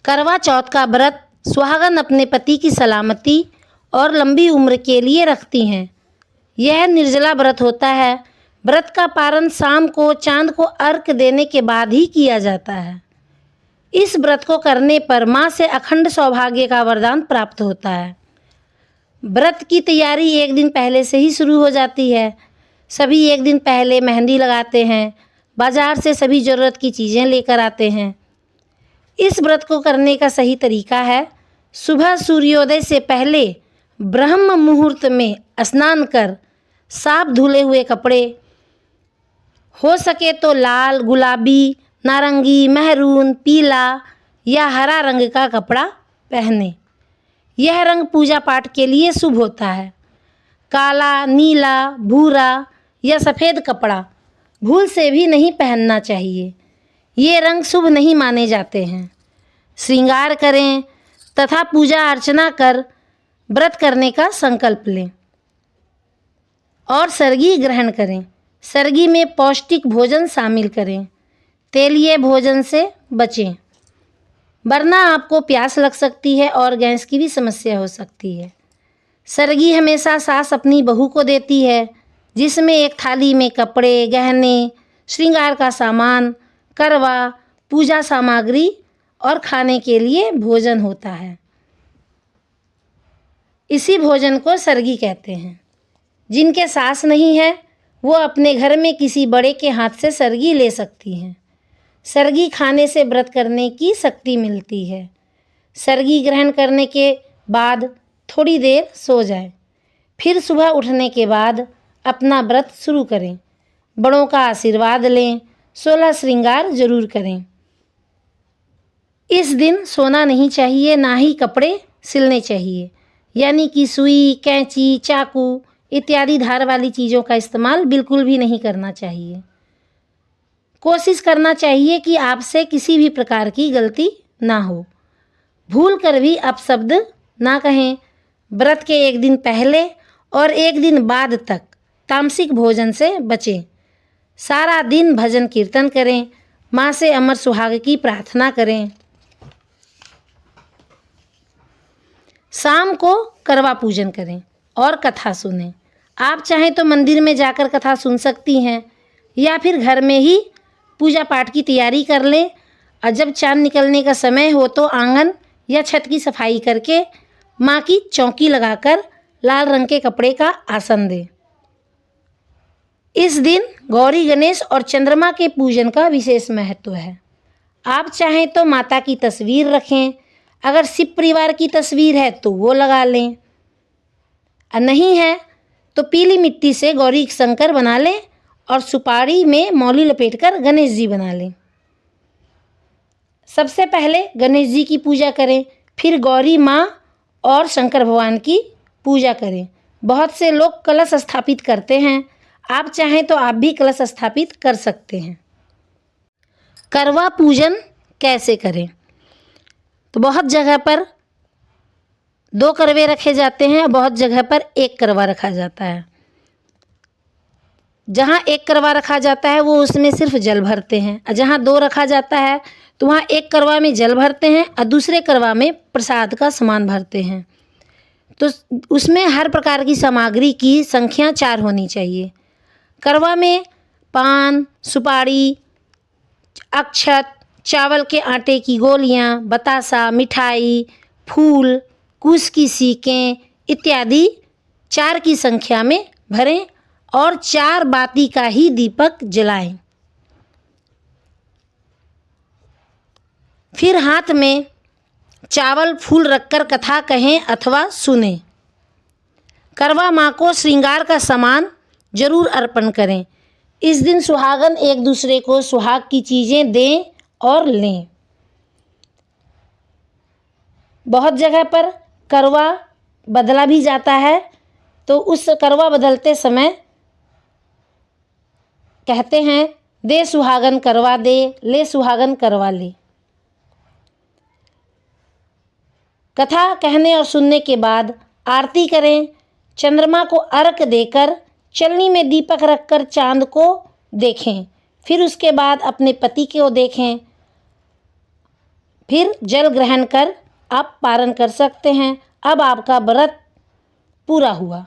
करवा चौथ का व्रत सुहागन अपने पति की सलामती और लंबी उम्र के लिए रखती हैं। यह निर्जला व्रत होता है। व्रत का पारण शाम को चांद को अर्घ्य देने के बाद ही किया जाता है। इस व्रत को करने पर माँ से अखंड सौभाग्य का वरदान प्राप्त होता है। व्रत की तैयारी एक दिन पहले से ही शुरू हो जाती है। सभी एक दिन पहले मेहंदी लगाते हैं, बाजार से सभी ज़रूरत की चीज़ें लेकर आते हैं। इस व्रत को करने का सही तरीका है, सुबह सूर्योदय से पहले ब्रह्म मुहूर्त में स्नान कर साफ धुले हुए कपड़े, हो सके तो लाल, गुलाबी, नारंगी, महरून, पीला या हरा रंग का कपड़ा पहने। यह रंग पूजा पाठ के लिए शुभ होता है। काला, नीला, भूरा या सफ़ेद कपड़ा भूल से भी नहीं पहनना चाहिए। ये रंग शुभ नहीं माने जाते हैं। श्रृंगार करें तथा पूजा अर्चना कर व्रत करने का संकल्प लें और सरगी ग्रहण करें। सरगी में पौष्टिक भोजन शामिल करें। तेलीय भोजन से बचें, वरना आपको प्यास लग सकती है और गैस की भी समस्या हो सकती है। सरगी हमेशा सास अपनी बहू को देती है, जिसमें एक थाली में कपड़े, गहने, श्रृंगार का सामान, करवा, पूजा सामग्री और खाने के लिए भोजन होता है। इसी भोजन को सरगी कहते हैं। जिनके सास नहीं है वो अपने घर में किसी बड़े के हाथ से सरगी ले सकती हैं। सरगी खाने से व्रत करने की शक्ति मिलती है। सरगी ग्रहण करने के बाद थोड़ी देर सो जाएं, फिर सुबह उठने के बाद अपना व्रत शुरू करें। बड़ों का आशीर्वाद लें। 16 श्रृंगार जरूर करें। इस दिन सोना नहीं चाहिए, ना ही कपड़े सिलने चाहिए, यानी कि सुई, कैंची, चाकू इत्यादि धार वाली चीज़ों का इस्तेमाल बिल्कुल भी नहीं करना चाहिए। कोशिश करना चाहिए कि आपसे किसी भी प्रकार की गलती ना हो। भूल कर भी अपशब्द ना कहें। व्रत के एक दिन पहले और एक दिन बाद तक तामसिक भोजन से बचें। सारा दिन भजन कीर्तन करें। माँ से अमर सुहाग की प्रार्थना करें। शाम को करवा पूजन करें और कथा सुनें। आप चाहें तो मंदिर में जाकर कथा सुन सकती हैं या फिर घर में ही पूजा पाठ की तैयारी कर लें। और जब चांद निकलने का समय हो तो आंगन या छत की सफाई करके माँ की चौकी लगाकर लाल रंग के कपड़े का आसन दें। इस दिन गौरी, गणेश और चंद्रमा के पूजन का विशेष महत्व है। आप चाहें तो माता की तस्वीर रखें। अगर शिव परिवार की तस्वीर है तो वो लगा लें, और नहीं है तो पीली मिट्टी से गौरी शंकर बना लें और सुपारी में मौली लपेटकर गणेश जी बना लें। सबसे पहले गणेश जी की पूजा करें, फिर गौरी माँ और शंकर भगवान की पूजा करें। बहुत से लोग कलश स्थापित करते हैं। आप चाहें तो आप भी कलश स्थापित कर सकते हैं। करवा पूजन कैसे करें? तो बहुत जगह पर 2 करवे रखे जाते हैं और बहुत जगह पर 1 करवा रखा जाता है। जहाँ 1 करवा रखा जाता है वो उसमें सिर्फ जल भरते हैं, और जहाँ 2 रखा जाता है तो वहाँ 1 करवा में जल भरते हैं और दूसरे करवा में प्रसाद का सामान भरते हैं। तो उसमें हर प्रकार की सामग्री की संख्या 4 होनी चाहिए। करवा में पान, सुपारी, अक्षत, चावल के आटे की गोलियां, बतासा, मिठाई, फूल, कुश की सीकें इत्यादि 4 की संख्या में भरें और 4 बाती का ही दीपक जलाएं। फिर हाथ में चावल, फूल रखकर कथा कहें अथवा सुनें। करवा माँ को श्रृंगार का सामान जरूर अर्पण करें। इस दिन सुहागन एक दूसरे को सुहाग की चीज़ें दें और लें। बहुत जगह पर करवा बदला भी जाता है, तो उस करवा बदलते समय कहते हैं, दे सुहागन करवा दे, ले सुहागन करवा ले। कथा कहने और सुनने के बाद आरती करें। चंद्रमा को अर्घ देकर चलनी में दीपक रखकर चांद को देखें। फिर उसके बाद अपने पति को देखें। फिर जल ग्रहण कर आप पारण कर सकते हैं। अब आपका व्रत पूरा हुआ।